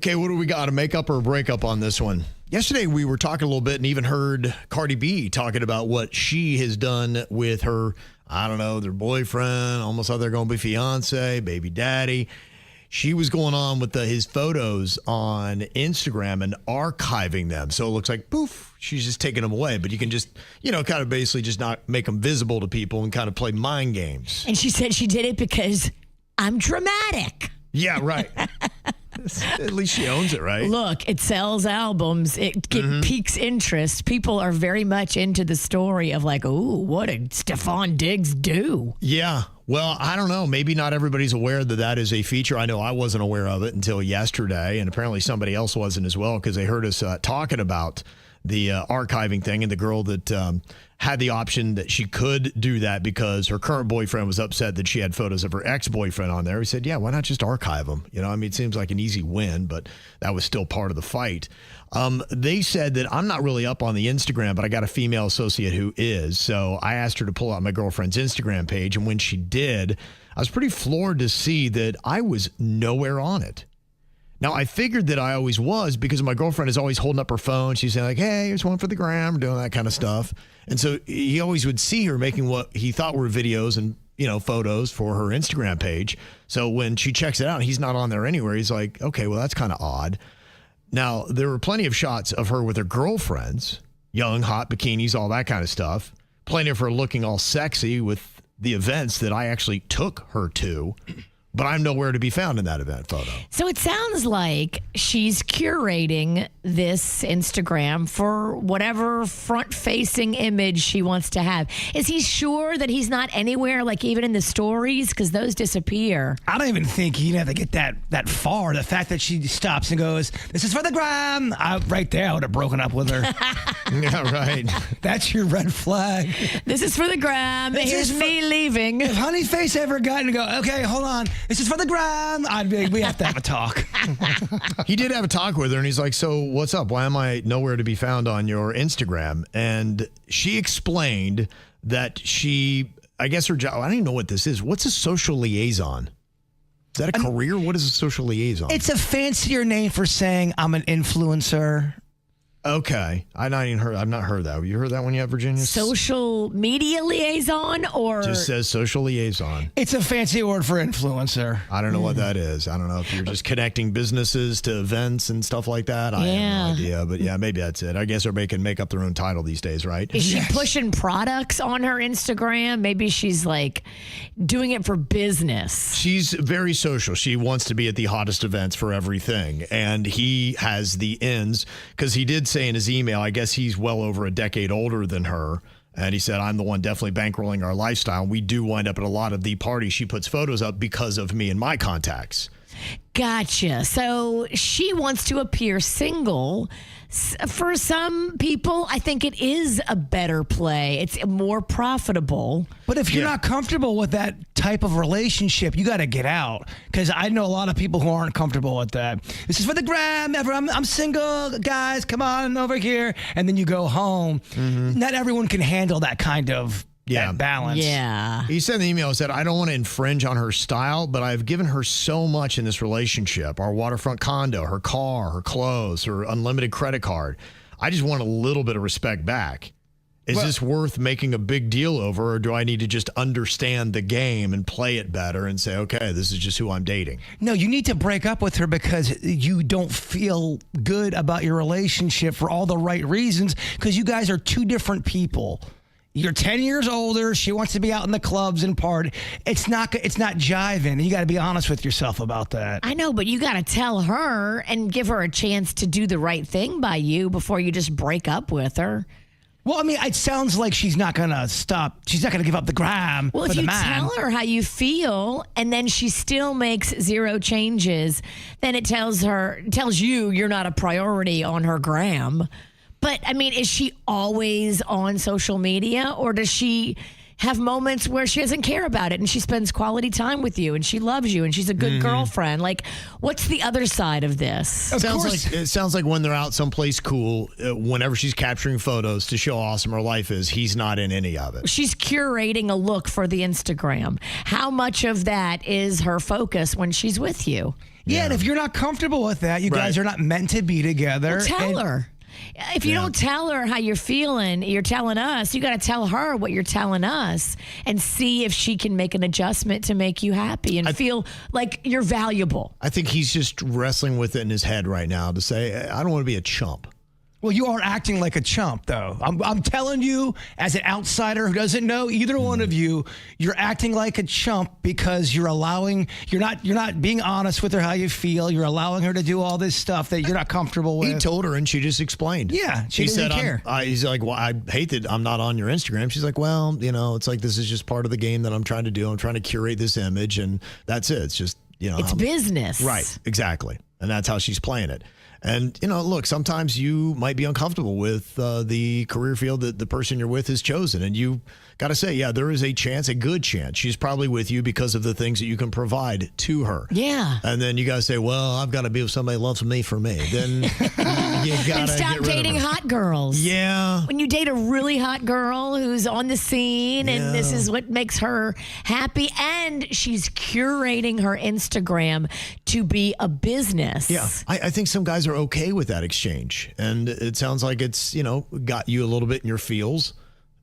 Okay, what do we got? A makeup or a breakup on this one? Yesterday, we were talking a little bit and even heard Cardi B talking about what she has done with her, I don't know, their boyfriend, almost thought they're going to be fiance, baby daddy. She was going on with his photos on Instagram and archiving them. So it looks like, poof, she's just taking them away. But you can just, kind of basically just not make them visible to people and kind of play mind games. And she said she did it because I'm dramatic. Yeah, right. At least she owns it, right? Look, it sells albums. It piques interest. People are very much into the story of like, ooh, what did Stefon Diggs do? Yeah. Well, I don't know. Maybe not everybody's aware that is a feature. I know I wasn't aware of it until yesterday, and apparently somebody else wasn't as well because they heard us talking about the archiving thing and the girl that had the option that she could do that because her current boyfriend was upset that she had photos of her ex-boyfriend on there. He said, yeah, why not just archive them? It seems like an easy win, but that was still part of the fight. They said that I'm not really up on the Instagram, but I got a female associate who is. So I asked her to pull out my girlfriend's Instagram page. And when she did, I was pretty floored to see that I was nowhere on it. Now, I figured that I always was because my girlfriend is always holding up her phone. She's saying like, hey, here's one for the gram, doing that kind of stuff. And so he always would see her making what he thought were videos and, photos for her Instagram page. So when she checks it out and he's not on there anywhere, he's like, okay, well, that's kind of odd. Now, there were plenty of shots of her with her girlfriends, young, hot, bikinis, all that kind of stuff. Plenty of her looking all sexy with the events that I actually took her to. But I'm nowhere to be found in that event photo. So it sounds like she's curating this Instagram for whatever front-facing image she wants to have. Is he sure that he's not anywhere, like even in the stories? Because those disappear. I don't even think he'd have to get that far. The fact that she stops and goes, this is for the gram. Right there, I would have broken up with her. Yeah, right. That's your red flag. This is for the gram. Here's me leaving. If Honeyface ever got to go, okay, hold on. This is for the gram. I'd be like, we have to have a talk. He did have a talk with her, and he's like, so what's up? Why am I nowhere to be found on your Instagram? And she explained that I guess her job, I don't even know what this is. What's a social liaison? Is that a career? What is a social liaison? It's a fancier name for saying I'm an influencer. Okay. I've not heard that. Have you heard that one yet, Virginia? Social media liaison or? Just says social liaison. It's a fancy word for influencer. I don't know what that is. I don't know if you're just connecting businesses to events and stuff like that. I have no idea. But yeah, maybe that's it. I guess everybody can make up their own title these days, right? Is she pushing products on her Instagram? Maybe she's like doing it for business. She's very social. She wants to be at the hottest events for everything. And he has the ends because he did say in his email, I guess he's well over a decade older than her. And he said, I'm the one definitely bankrolling our lifestyle. We do wind up at a lot of the parties she puts photos up because of me and my contacts. Gotcha. So she wants to appear single. For some people, I think it is a better play. It's more profitable. But if you're not comfortable with that type of relationship, you got to get out. Because I know a lot of people who aren't comfortable with that. This is for the gram. I'm single, guys. Come on over here. And then you go home. Mm-hmm. Not everyone can handle that kind of that balance. Yeah. He said in the email, he said, I don't want to infringe on her style, but I've given her so much in this relationship. Our waterfront condo, her car, her clothes, her unlimited credit card. I just want a little bit of respect back. Is this worth making a big deal over, or do I need to just understand the game and play it better and say, okay, this is just who I'm dating? No, you need to break up with her because you don't feel good about your relationship for all the right reasons because you guys are two different people. You're 10 years older. She wants to be out in the clubs and party. It's not jiving. You got to be honest with yourself about that. I know, but you got to tell her and give her a chance to do the right thing by you before you just break up with her. Well, I mean, it sounds like she's not going to stop. She's not going to give up the gram for the man. Well, if you tell her how you feel and then she still makes zero changes, then it tells you you're not a priority on her gram. But, I mean, is she always on social media, or does she have moments where she doesn't care about it and she spends quality time with you and she loves you and she's a good girlfriend? Like, what's the other side of this? It sounds like when they're out someplace cool, whenever she's capturing photos to show how awesome her life is, he's not in any of it. She's curating a look for the Instagram. How much of that is her focus when she's with you? Yeah, and if you're not comfortable with that, you guys are not meant to be together. Well, tell her. If you don't tell her how you're feeling, you're telling us. You got to tell her what you're telling us and see if she can make an adjustment to make you happy and feel like you're valuable. I think he's just wrestling with it in his head right now to say, I don't want to be a chump. Well, you are acting like a chump, though. I'm telling you, as an outsider who doesn't know either one of you, you're acting like a chump because you're not being honest with her how you feel. You're allowing her to do all this stuff that you're not comfortable with. He told her, and she just explained. Yeah, she didn't care. He's like, well, I hate that I'm not on your Instagram. She's like, well, it's like this is just part of the game that I'm trying to do. I'm trying to curate this image, and that's it. It's just it's business, right? Exactly, and that's how she's playing it. And, look, sometimes you might be uncomfortable with the career field that the person you're with has chosen. And you got to say, yeah, there is a good chance. She's probably with you because of the things that you can provide to her. Yeah. And then you got to say, well, I've got to be with somebody who loves me for me. Then you got to stop dating hot girls. Yeah. When you date a really hot girl who's on the scene and this is what makes her happy, and she's curating her Instagram to be a business. Yeah. I think some guys are okay with that exchange. And it sounds like it's, got you a little bit in your feels.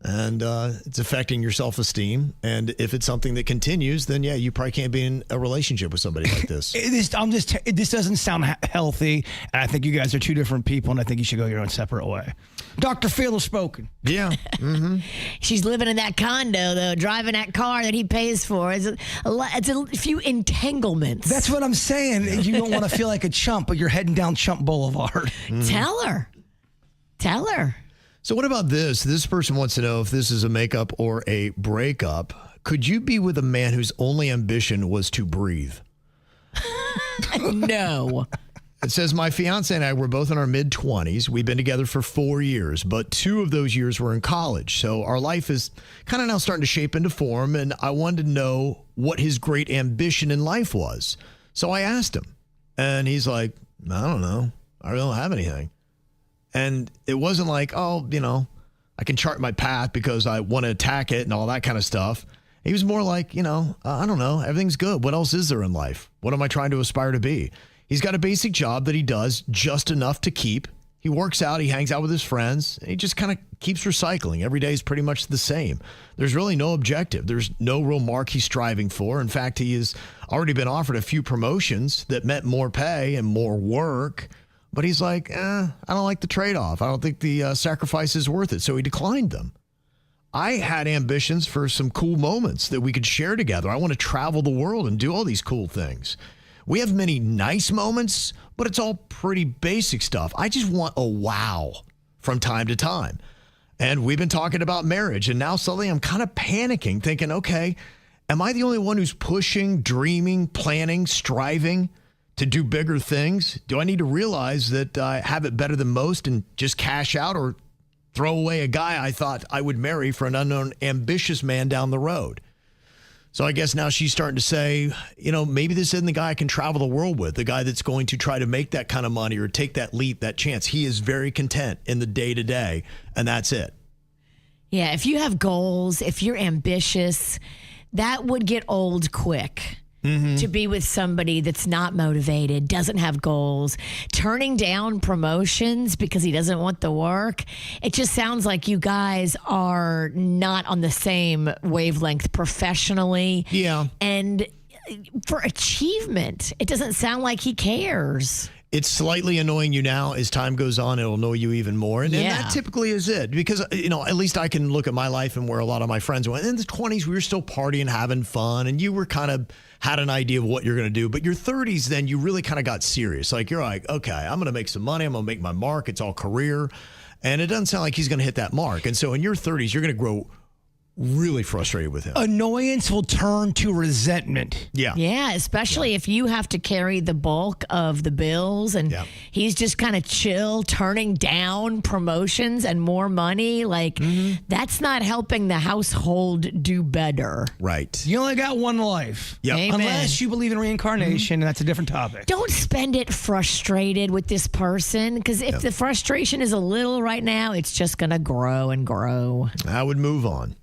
And it's affecting your self-esteem. And if it's something that continues, then, yeah, you probably can't be in a relationship with somebody like this. This doesn't sound healthy. And I think you guys are two different people, and I think you should go your own separate way. Dr. Phil has spoken. Yeah. Mm-hmm. She's living in that condo, though, driving that car that he pays for. It's a few entanglements. That's what I'm saying. You don't want to feel like a chump, but you're heading down Chump Boulevard. Tell her. So what about this? This person wants to know if this is a makeup or a breakup. Could you be with a man whose only ambition was to breathe? No. It says, my fiance and I were both in our mid-20s. We've been together for 4 years, but 2 of those years were in college. So our life is kind of now starting to shape into form, and I wanted to know what his great ambition in life was. So I asked him, and he's like, I don't know. I really don't have anything. And it wasn't like, I can chart my path because I want to attack it and all that kind of stuff. He was more like, I don't know. Everything's good. What else is there in life? What am I trying to aspire to be? He's got a basic job that he does just enough to keep. He works out. He hangs out with his friends. And he just kind of keeps recycling. Every day is pretty much the same. There's really no objective. There's no real mark he's striving for. In fact, he has already been offered a few promotions that meant more pay and more work. But he's like, I don't like the trade-off. I don't think the sacrifice is worth it. So he declined them. I had ambitions for some cool moments that we could share together. I want to travel the world and do all these cool things. We have many nice moments, but it's all pretty basic stuff. I just want a wow from time to time. And we've been talking about marriage, and now suddenly I'm kind of panicking, thinking, okay, am I the only one who's pushing, dreaming, planning, striving to do bigger things? Do I need to realize that I have it better than most and just cash out or throw away a guy I thought I would marry for an unknown ambitious man down the road? So I guess now she's starting to say, maybe this isn't the guy I can travel the world with, the guy that's going to try to make that kind of money or take that leap, that chance. He is very content in the day-to-day, and that's it. Yeah, if you have goals, if you're ambitious, that would get old quick. To be with somebody that's not motivated, doesn't have goals, turning down promotions because he doesn't want the work. It just sounds like you guys are not on the same wavelength professionally. Yeah. And for achievement, it doesn't sound like he cares. It's slightly annoying you now. As time goes on, it'll annoy you even more. And that typically is it. Because, at least I can look at my life and where a lot of my friends went. In the 20s, we were still partying, having fun, and you were kind of had an idea of what you're going to do. But your 30s, then you really kind of got serious. Like, you're like, okay, I'm going to make some money. I'm going to make my mark. It's all career. And it doesn't sound like he's going to hit that mark. And so in your 30s, you're going to grow really frustrated with him. Annoyance will turn to resentment. Yeah, especially if you have to carry the bulk of the bills and he's just kind of chill, turning down promotions and more money. Like, that's not helping the household do better. Right. You only got one life. Amen. Unless you believe in reincarnation, and that's a different topic. Don't spend it frustrated with this person, because if the frustration is a little right now, it's just going to grow and grow. I would move on.